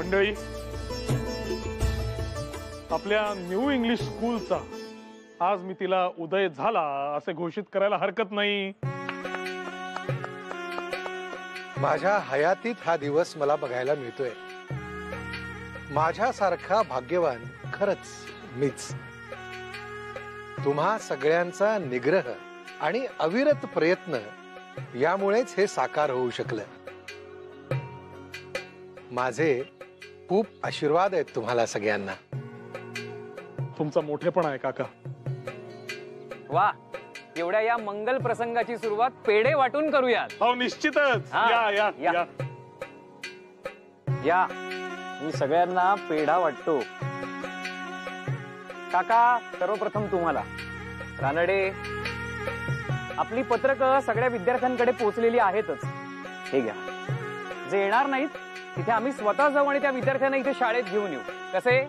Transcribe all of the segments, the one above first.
मंडळी, आपल्या new English स्कूलचा आज मी तिला उदय झाला असे घोषित करायला हरकत नाही. माझ्या हयातीत हा दिवस मला बघायला मिळतोय. माझ्यासारखा भाग्यवान खरंच मीच. तुम्हा सगळ्यांचा निग्रह आणि अविरत प्रयत्न यामुळेच हे साकार होऊ शकलं. माझे खूप आशीर्वाद आहेत तुम्हाला सगळ्यांना. तुमचा मोठेपणा आहे काका. वा, एवढ्या या मंगल प्रसंगाची सुरुवात पेढे वाटून करूयात. हो निश्चितच. या या या या. मी सगळ्यांना पेढा वाटतो. काका, सर्वप्रथम तुम्हाला. रानडे, आपली पत्रकं सगळ्या विद्यार्थ्यांकडे पोहोचलेली आहेतच. हे घ्या. जे येणार नाहीत तिथे आम्ही स्वतः जाऊ आणि त्या विद्यार्थ्यांना इथे शाळेत घेऊन येऊ. कसे?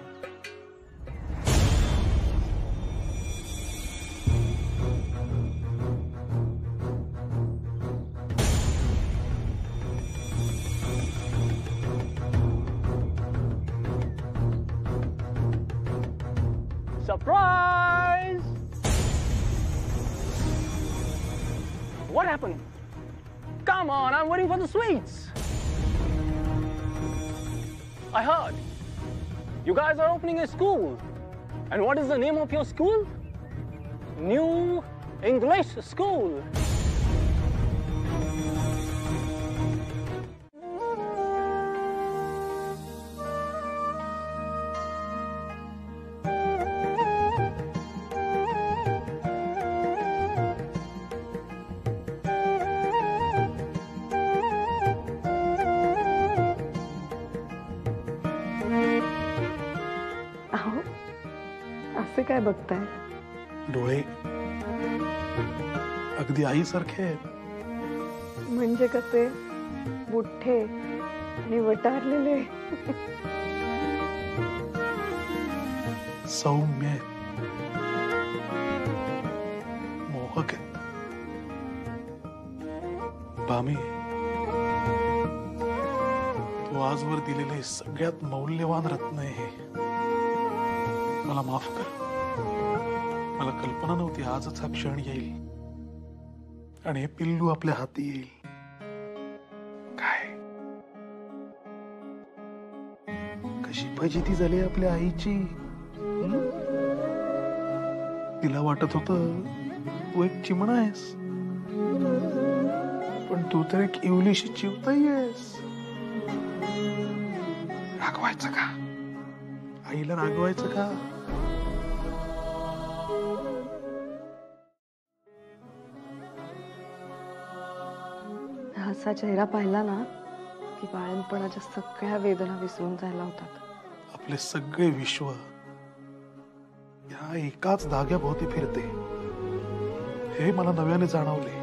Surprise! What happened? Come on, I'm waiting for the sweets. I heard you guys are opening a school. And what is the name of your school? New English School. असे काय बघताय? डोळे अगदी आईसारखे आहेत. म्हणजे कसे? बुठ्ठे आणि वटारलेले. सौम्य आहेत, मोहक आहेत. बामी, तू आजवर दिलेले सगळ्यात मौल्यवान रत्न आहे हे. मला माफ कर. मला कल्पना नव्हती आजच हा क्षण येईल आणि हे पिल्लू आपल्या हाती येईल. काय कशी फजिती झाली आपल्या आईची. तिला वाटत होत तू एक चिमणा आहेस, पण तू तर एक इवलीशी चिवताई आहेस. रागवायचं का? आईला रागवायचं का? असा चेहरा पाहिला ना की बाळणपणाच्या सगळ्या वेदना विसरून जायला होतात. आपले सगळे विश्व या एकाच धाग्याभोवती फिरते हे मला नव्याने जाणवले.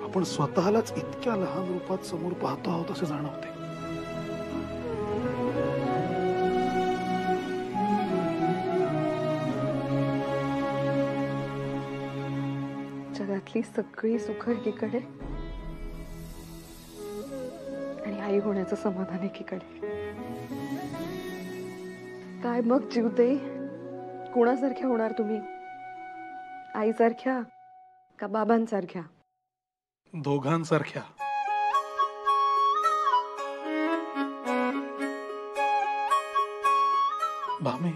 आपण स्वतःलाच इतक्या लहान रूपात समोर पाहतो आहोत असे जाणवते. जगातली सगळी सुख एकीकडे आणि आई होण्याचं समाधान एकीकडे. काय मग जीवते, कोणासारख्या होणार तुम्ही? आईसारख्या का बाबांसारख्या? दोघांसारख्या. भामे,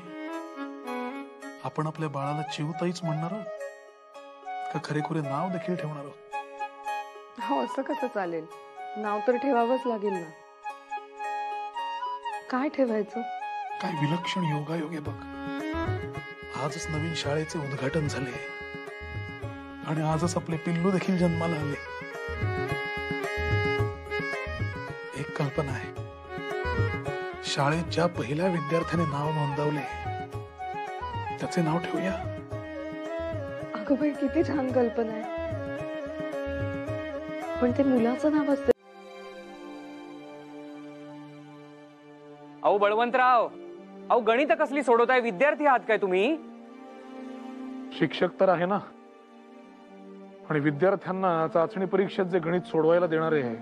आपण आपल्या बाळाला चिवताईच म्हणणार आहोत का खरेखुरे नाव देखील ठेवणार आहोत? हो, असं कसं चालेल? नाव तर ठेवावंच लागेल ना. काय ठेवायचं? काय विलक्षण योगायोग आहे बघ. आजच नवीन शाळेचे उद्घाटन झाले आणि आजच आपले पिल्लू देखील जन्माला आले. एक कल्पना आहे. शाळेत ज्या पहिल्या विद्यार्थ्याने नाव नोंदवले त्याचे नाव ठेवूया. अगं बाई, किती छान कल्पना आहे. पण ते मुलाचं नाव असतं. अहो बळवंतराव, अहो गणित कसली सोडवताय? विद्यार्थी आहात काय तुम्ही? शिक्षक तर आहे ना, आणि विद्यार्थ्यांना चाचणी परीक्षेत जे गणित सोडवायला देणारे आहे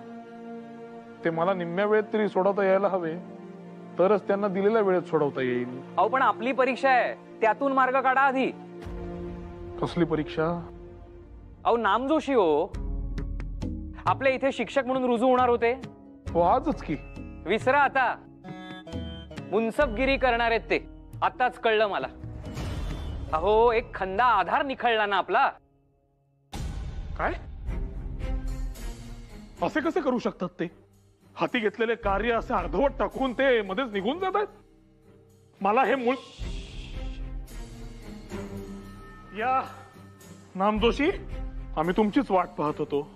ते मला निम्म्या वेळेत तरी सोडवता यायला हवे, तरच त्यांना दिलेल्या वेळेत सोडवता येईल. अहो पण आपली परीक्षा आहे, त्यातून मार्ग काढा आधी. कसली परीक्षा? अहो नामजोशी हो, आपल्या इथे शिक्षक म्हणून रुजू होणार होते. हो आजच की. विसरा आता, मुनसबगिरी करणार आहेत ते. आताच कळलं मला. अहो एक खंदा आधार निखळला ना आपला. काय असे कसे करू शकतात ते? हाती घेतलेले कार्य असे अर्धवट टाकून ते मध्येच निघून जात आहेत. मला हे मूळ या नामजोशी, आम्ही तुमचीच वाट पाहत होतो.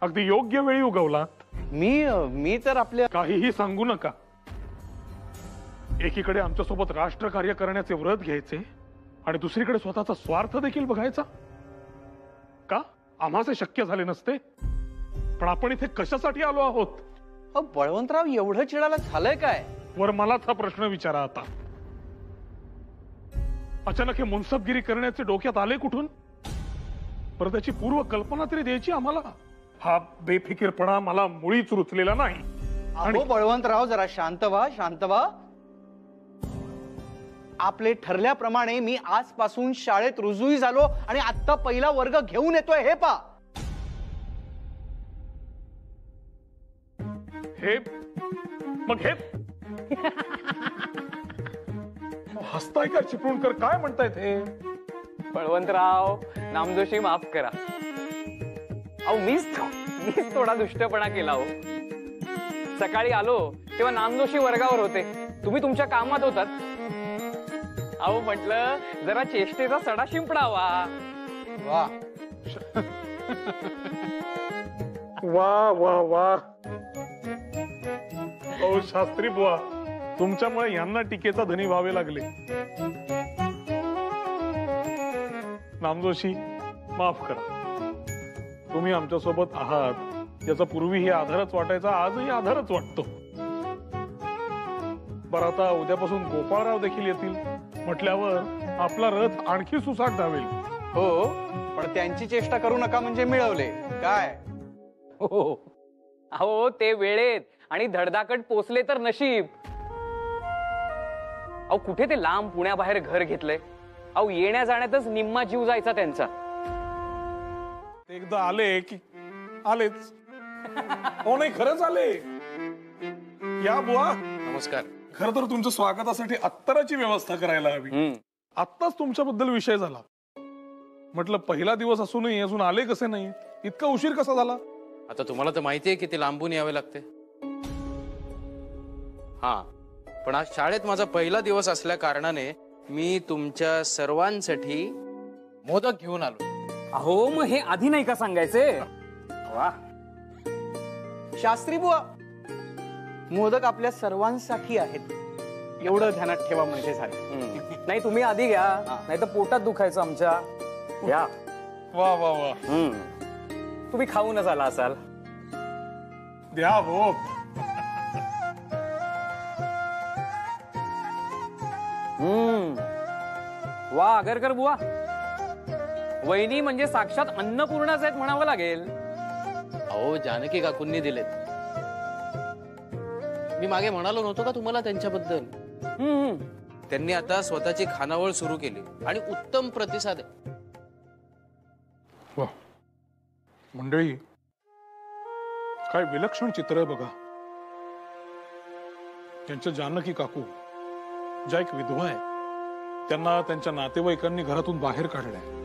अगदी योग्य वेळी उगवलात. मी तर आपल्या काहीही सांगू नका. एकीकडे आमच्यासोबत राष्ट्रकार्य करण्याचे व्रत घ्यायचे आणि दुसरीकडे स्वतःचा स्वार्थ देखील बघायचा. का आम्हाला शक्य झाले नसते? पण आपण इथे कशासाठी आलो आहोत? बळवंतराव एवढं चिडायला झालंय काय? वर मलाच हा प्रश्न विचारा आता. अचानक हे मुनसबगिरी करण्याचे डोक्यात आले कुठून? पर त्याची पूर्व कल्पना तरी द्यायची आम्हाला. हा बेफिकीरपणा मला मुळीच रुचलेला नाही. आणि बळवंतराव जरा शांत व्हा, शांत व्हा. आपले ठरल्याप्रमाणे मी आजपासून शाळेत रुजूही झालो आणि आता पहिला वर्ग घेऊन येतोय. हे पा हे मग हे हसताय का चिपळूणकर? काय म्हणतायत हे? बळवंतराव नामजोशी माफ करा. अहो मीच थोडा दुष्टपणा केला हो. सकाळी आलो तेव्हा नामजोशी वर्गावर होते, तुम्ही तुमच्या कामात होतात. अहो म्हटलं जरा चेष्टेचा सडा शिंपडावा. वा वा वा वा. ओ शास्त्री बुवा, तुमच्यामुळे यांना टीकेचा धनी व्हावे लागले. नामजोशी माफ करा. तुम्ही आमच्या सोबत आहात याचा पूर्वीही आधारच वाटायचा, आजही आधारच वाटतो. बरं आता उद्यापासून गोपाळराव देखील येतील म्हटल्यावर आपला रथ आणखी सुसाट धावेल. हो, पण त्यांची चेष्टा करू नका म्हणजे मिळवले काय? हो अहो ते वेळेत आणि धडधाकट पोचले तर नशीब. अहो कुठे ते लांब पुण्याबाहेर घर घेतलंय. अहो येण्या जाण्यातच निम्मा जीव जायचा त्यांचा. ते एकदा आले की आलेच. हो नाही, खरंच आले. या बुवा. नमस्कार. खर तर तुमच्या स्वागतासाठी अत्तराची व्यवस्था करायला हवी. आत्ताच तुमच्याबद्दल विषय झाला. म्हटलं पहिला दिवस असूनही अजून आले कसे नाही? इतका उशीर कसा झाला? आता तुम्हाला तर माहितीये की ते लांबून यावे लागते. हा पण आज शाळेत माझा पहिला दिवस असल्या कारणाने मी तुमच्या सर्वांसाठी मोदक घेऊन आलो. अहो मग हे आधी नाही का सांगायचे? वा शास्त्री बुवा, मोदक आपल्या सर्वांसाठी आहेत एवढं ध्यानात ठेवा म्हणजे झालं. नाही तुम्ही आधी घ्या, नाही तर पोटात दुखायचं आमच्या. या. वा वा वा. तुम्ही खाऊनच आला असाल. द्या हो. वा आगरकर बुवा, वहिनी म्हणजे साक्षात अन्नपूर्णाच आहेत म्हणावं लागेल. अहो जानकी काकूंनी दिलेत. मी मागे म्हणालो नव्हतो का तुम्हाला त्यांच्याबद्दल? त्यांनी आता स्वतःची खानावळ सुरू केली आणि उत्तम प्रतिसाद आहे. वा मंडळी, काय विलक्षण चित्र आहे बघा. त्यांच्या जानकी काकू ज्या एक विधवा आहे, त्यांना त्यांच्या नातेवाईकांनी घरातून बाहेर काढलंय.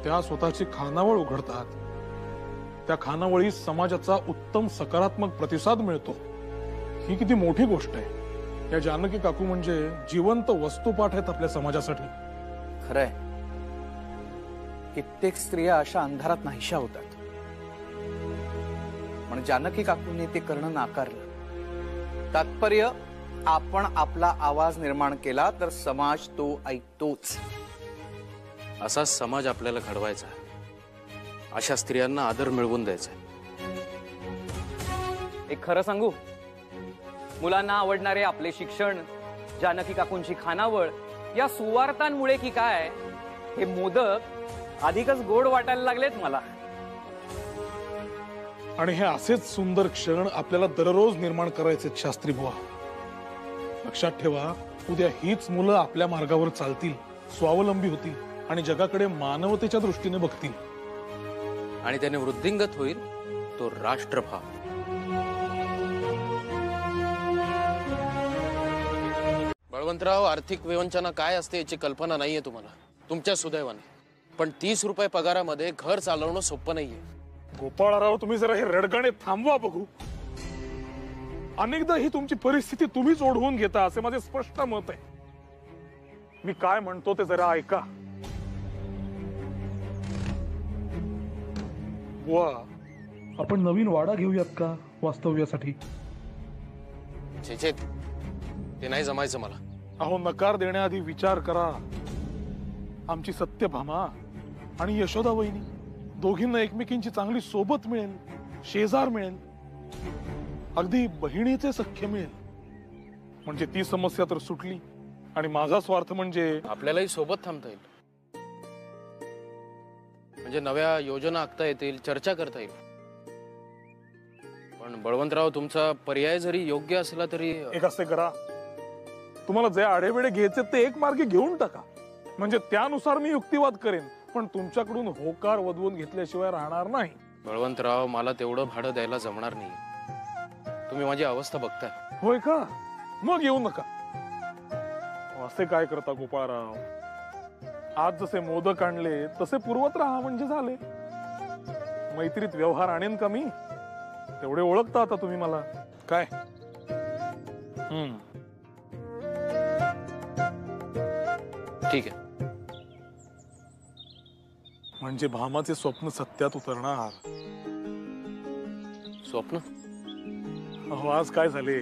त्या स्वतःची खानावळ उघडतात. त्या खानावळीस समाजाचा उत्तम सकारात्मक प्रतिसाद मिळतो. ही किती मोठी गोष्ट आहे. या जानकी काकू म्हणजे जिवंत वस्तुपाठ आहेत आपल्या समाजासाठी. खरंय, कित्येक स्त्रिया अशा अंधारात नाहीशा होतात, पण जानकी काकूंनी ते करणं नाकारलं. तात्पर्य, आपण आपला आवाज निर्माण केला तर समाज तो ऐकतोच. असा समाज आपल्याला घडवायचा आहे. अशा स्त्रियांना आदर मिळवून द्यायचा. एक खरं सांगू, मुलांना आवडणारे आपले शिक्षण, जानकी काकूंची खानावळ, या सुवार्तांमुळे की काय हे मोदक अधिकच गोड वाटायला लागलेत मला. आणि हे असेच सुंदर क्षण आपल्याला दररोज निर्माण करायचे शास्त्री बुवा. लक्षात ठेवा, उद्या हीच मुलं आपल्या मार्गावर चालतील, स्वावलंबी होतील आणि जगाकडे मानवतेच्या दृष्टीने बघतील. आणि त्याने वृद्धिंगत होईल तो राष्ट्रभाव. बळवंतराव, आर्थिक विवंचना काय असते याची कल्पना नाहीये तुम्हाला, तुमच्या सुदैवाने. पण 30 रुपये पगारामध्ये घर चालवणं सोपं नाहीये. गोपाळराव, तुम्ही जरा हे रडगाणे थांबवा बघू. अनेकदा ही तुमची परिस्थिती तुम्हीच ओढवून घेता असे माझे स्पष्ट मत आहे. मी काय म्हणतो ते जरा ऐका. बुवा, आपण नवीन वाडा घेऊयात का वास्तव्यासाठी? छे, ते नाही जमायचं मला. अहो, नकार देण्याआधी विचार करा. आमची सत्यभामा आणि यशोदा वहिनी दोघींना एकमेकींची चांगली सोबत मिळेल, शेजार मिळेल, अगदी बहिणीचे सख्य मिळेल. म्हणजे ती समस्या तर सुटली आणि माझा स्वार्थ म्हणजे आपल्यालाही सोबत थांबता येईल. म्हणजे नव्या योजना आखता येतील, चर्चा करता येईल. पण बळवंतराव, तुमचा पर्याय जरी योग्य असला तरी एक असे करा, तुम्हाला जे आडेवेडे घ्यायचे ते एक मार्गी घेऊन टाका. म्हणजे त्यानुसार मी युक्तिवाद करेन, पण तुमच्याकडून होकार वदवून घेतल्याशिवाय राहणार नाही. बळवंतराव, मला तेवढं भाडं द्यायला जमणार नाही. तुम्ही माझी अवस्था बघताय. होय का? मग येऊ नका. असे काय करता गोपाळराव? आज जसे मोदक आणले तसे पुरवत राहा म्हणजे झाले. मैत्रीत व्यवहार आणेन का मी? तेवढे ओळखता आता तुम्ही मला. काय ठीक आहे. म्हणजे भामाचे स्वप्न सत्यात उतरणार. स्वप्न? अहो, आज काय झाले?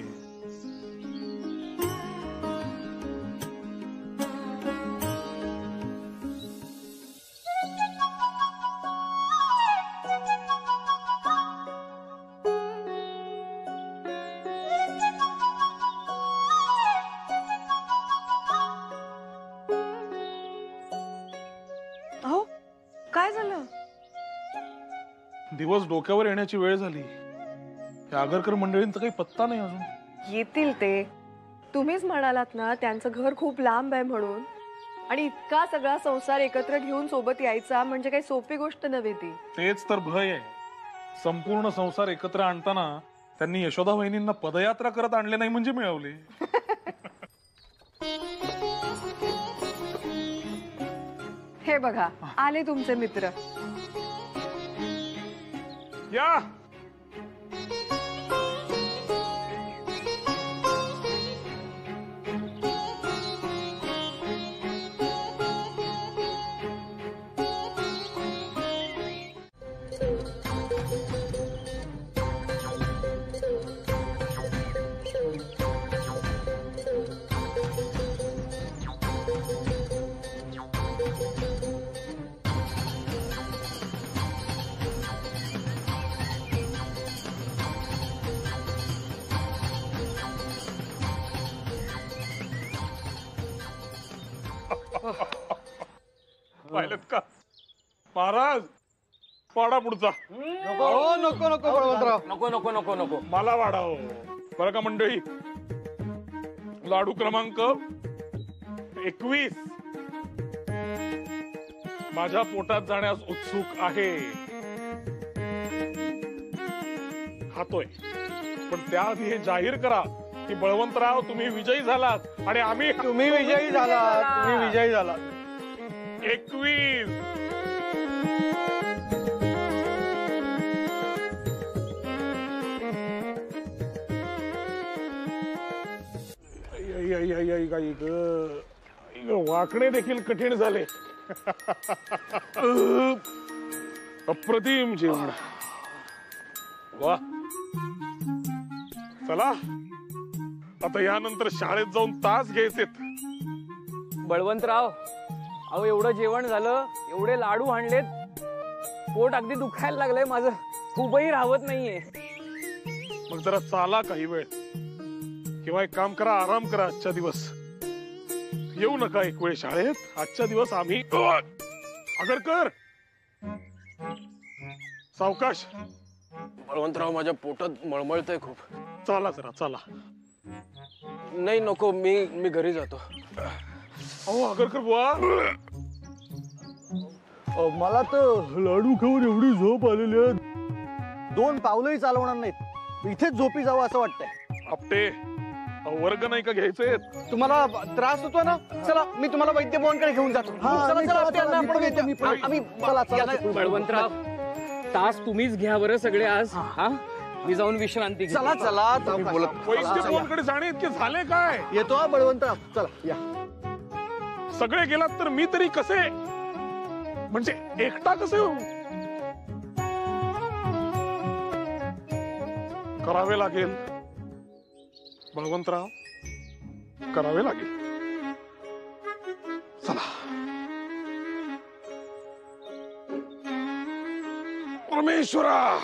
अहो, काय झालं? दिवस डोक्यावर येण्याची वेळ झाली. या आगरकर मंडळींचा काही पत्ता नाही अजून. येतील ते. तुम्हीच म्हणालात ना त्यांचं घर खूप लांब आहे म्हणून. आणि इतका सगळा संसार एकत्र घेऊन सोबत यायचा म्हणजे काही सोपी गोष्ट नव्हे ती. तेच तर भय आहे. संपूर्ण संसार एकत्र आणताना त्यांनी यशोदा वहिनींना पदयात्रा करत आणले नाही म्हणजे मिळवले. हे बघा, आले तुमचे मित्र. या पाहिलं का महाराज? वाडा पुढचा. नको नको नको बळवंतराव, नको नको नको नको. मला वाढाव बरं का मंडळी. लाडू क्रमांक 21 माझ्या पोटात जाण्यास उत्सुक आहे. खातोय, पण त्याआधी हे जाहीर करा की बळवंतराव तुम्ही विजयी झालात आणि आम्ही तुम्ही विजयी झालात, तुम्ही विजयी झालात. 21 वाकणे देखील कठीण झाले. अप्रतिम जेवण. वा, चला आता यानंतर शाळेत जाऊन तास घ्यायचेत. बळवंतराव, अहो एवढं जेवण झालं, एवढे लाडू आणलेत, पोट अगदी दुखायला लागलंय माझं. खूपही राहत नाहीये. मग जरा चाला काही वेळ, किंवा एक काम करा, आराम करा आजच्या दिवस. येऊ नका एक वेळ शाळेत. आजच्या दिवस आम्ही आगरकर सावकाश. बळवंतराव माझ्या पोटात मळमळतंय खूप. चला जरा चला. नाही नको, मी घरी जातो. अहो आगरकर बुवा, मला तर लाडू खाऊन एवढी झोप आलेली आहे, 2 पावलंही चालवणार नाहीत. इथेच झोपी जावं असं वाटतंय. आपटे वर्ग नाही का घ्यायचे? तुम्हाला त्रास होतो ना? चला मी तुम्हाला वैद्यभवनकडे घेऊन जातो. चला चला आपटे अण्णा, आपण वैद्य- आम्ही बळवंतराव, तास तुम्हीच घ्या बरं सगळे आज. हा, मी जाऊन विश्रांती घेतो. चला चला तुम्ही बोलत वैद्यभवनकडे जाणे इतके झाले काय? येतो हा बळवंतराव, चला या. सगळे गेलात तर मी तरी कसे, म्हणजे एकटा कसे होऊ? करावे लागेल बळवंतराव, करावे लागेल. चला. परमेश्वरा,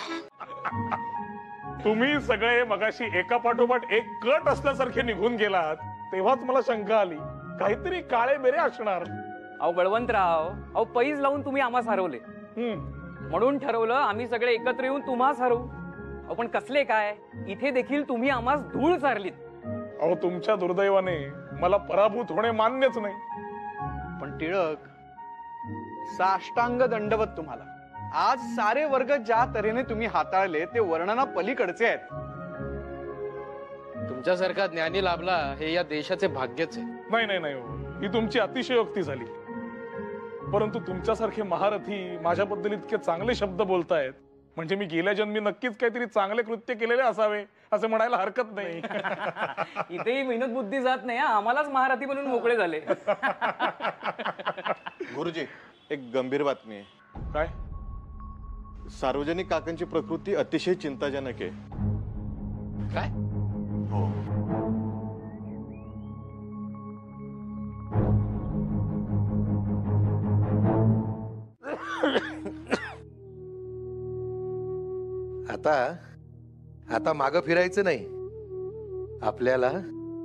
तुम्ही सगळे मगाशी एका पाठोपाठ एक कट असल्यासारखे निघून गेलात, तेव्हाच मला शंका आली काहीतरी काळे बेरे असणार. अहो बळवंतराव, अहो पैज लावून तुम्ही आम्हास हरवले, म्हणून ठरवलं आम्ही सगळे एकत्र येऊन तुम्हास हरवू. अहो पण कसले काय, इथे देखील तुम्ही आम्हास धूळ चारलीत. अहो तुमच्या दुर्दैवाने मला पराभूत होणे मान्यच नाही. पण टिळक, साष्टांग दंडवत तुम्हाला. आज सारे वर्ग ज्या तऱ्हेने तुम्ही हाताळले ते वर्णना पलीकडचे आहेत. तुमच्यासारखा ज्ञानी लाभला हे या देशाचे भाग्यच आहे. नाही नाही नाही हो, ही तुमची अतिशयोक्ती झाली. परंतु तुमच्यासारखे महारथी माझ्याबद्दल इतके चांगले शब्द बोलतायत, म्हणजे मी गेल्या जन्मी नक्कीच काहीतरी चांगले कृत्य केलेले असावे असं म्हणायला हरकत नाही. इथेही मेहनत बुद्धी जात नाही, आम्हालाच महारथी बनून मोकळे झाले. गुरुजी, एक गंभीर बातमी आहे. काय? सार्वजनिक काकांची प्रकृती अतिशय चिंताजनक आहे. काय? हो. आता मागं फिरायचं नाही.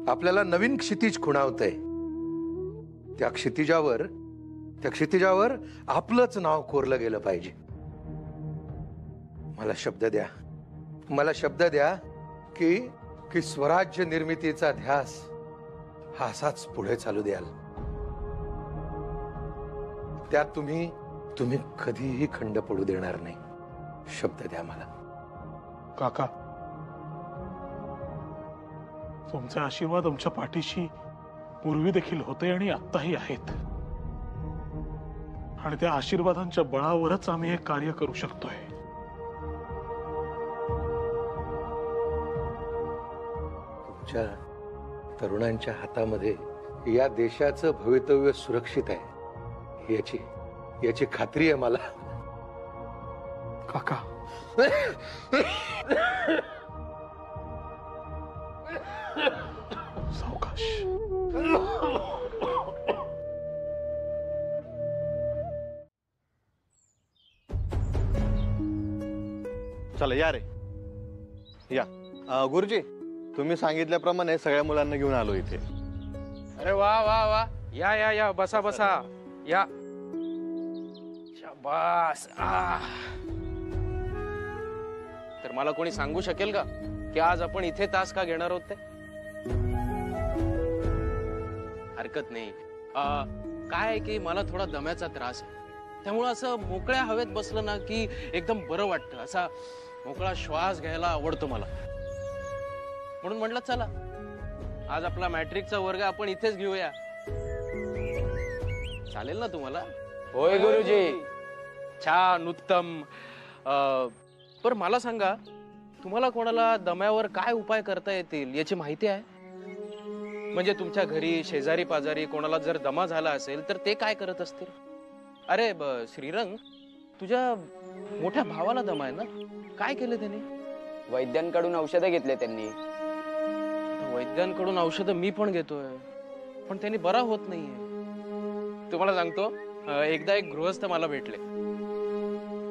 आपल्याला नवीन क्षितिज खुणावतंय. त्या क्षितिजावर आपलंच नाव कोरलं गेलं पाहिजे. मला शब्द द्या की स्वराज्य निर्मितीचा ध्यास हा असाच पुढे चालू द्याल. त्यात तुम्ही कधीही खंड पडू देणार नाही. शब्द द्या मला. काका, तुमचे आशीर्वाद आमच्या पाठीशी पूर्वी देखील होते आणि आत्ताही आहेत, आणि त्या आशीर्वादांच्या बळावरच आम्ही हे कार्य करू शकतोय. तुमच्या तरुणांच्या हातामध्ये या देशाचं भवितव्य सुरक्षित आहे याची खात्री आहे मला. काका, सावकाश. चला या रे या. गुरुजी, तुम्ही सांगितल्याप्रमाणे सगळ्या मुलांना घेऊन आलो इथे. अरे वा वा वा, या या या, बसा बसा या. शाबास. तर मला कोणी सांगू शकेल का की आज आपण इथे तास का घेणार आहोत ते? हरकत नाही. काय आहे की मला थोडा दम्याचा त्रास आहे, त्यामुळे असं मोकळ्या हवेत बसलं ना की एकदम बरं वाटतं. असा मोकळा श्वास घ्यायला आवडतो मला. म्हणून म्हटलं चला आज आपला मॅट्रिकचा वर्ग आपण इथेच घेऊया. चालेल ना तुम्हाला? होय गुरुजी. छान, उत्तम. पर मला सांगा, तुम्हाला कोणाला दम्यावर काय उपाय करता येतील याची माहिती आहे? म्हणजे तुमच्या घरी शेजारी पाजारी कोणाला जर दमा झाला असेल तर ते काय करत असतील? अरे श्रीरंग, तुझ्या मोठ्या भावाला दमा आहे ना, काय केलं त्याने? वैद्यांकडून औषधं घेतले त्यांनी. वैद्यांकडून औषधं मी पण घेतोय, पण त्यांनी बरा होत नाहीये. तुम्हाला सांगतो, एकदा एक गृहस्थ मला भेटले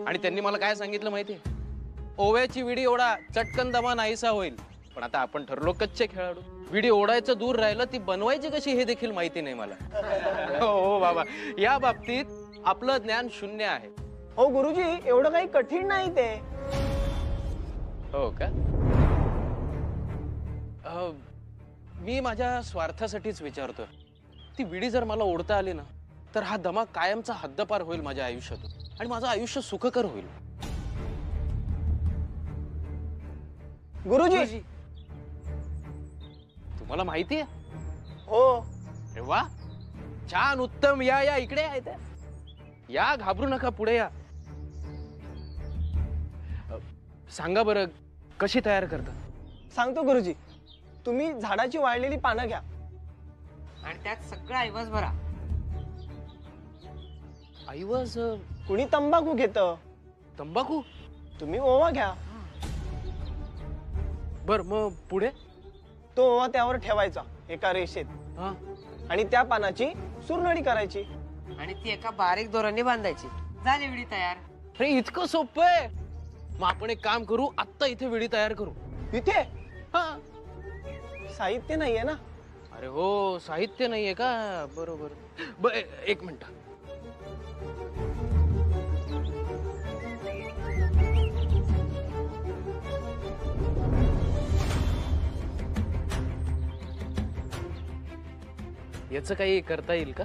आणि त्यांनी मला काय सांगितलं माहितीये? ओव्याची विडी ओढा, चटकन दमा नाहीसा होईल. पण आता आपण ठरलो कच्चे खेळाडू, विडी ओढायचं दूर राहिलं, ती बनवायची कशी हे देखील माहिती नाही मला. हो बाबा, या बाबतीत आपलं ज्ञान शून्य आहे. हो गुरुजी, एवढं काही कठीण नाही ते. हो का? मी माझ्या स्वार्थासाठीच विचारतोय. ती विडी जर मला ओढता आली ना तर हा दमा कायमचा हद्दपार होईल माझ्या आयुष्यातून आणि माझं आयुष्य सुखकर होईल. गुरुजी तुम्हाला माहितीये? हो. अरे वा, छान, उत्तम. या या इकडे आहे ते. या, घाबरू नका, पुढे या. सांगा बरं, कशी तयार करता? सांगतो गुरुजी. तुम्ही झाडाची वाळलेली पानं घ्या आणि त्यात सगळं ऐवज भरा. ऐवज? कुणी तंबाखू घेतं. तंबाखू? तुम्ही ओवा घ्या. बर, मग पुढे? तो ओवा त्यावर ठेवायचा एका रेषेत. हा. आणि त्या पानाची सुरनळी करायची आणि ती एका बारीक दोऱ्याने बांधायची. झाली विडी तयार. अरे इतकं सोपं आहे. मग आपण एक काम करू, आत्ता इथे विडी तयार करू. इथे? हा. साहित्य नाहीये ना. अरे हो, साहित्य नाहीये का? बरोबर. एक मिनिट. याचं काही करता येईल का?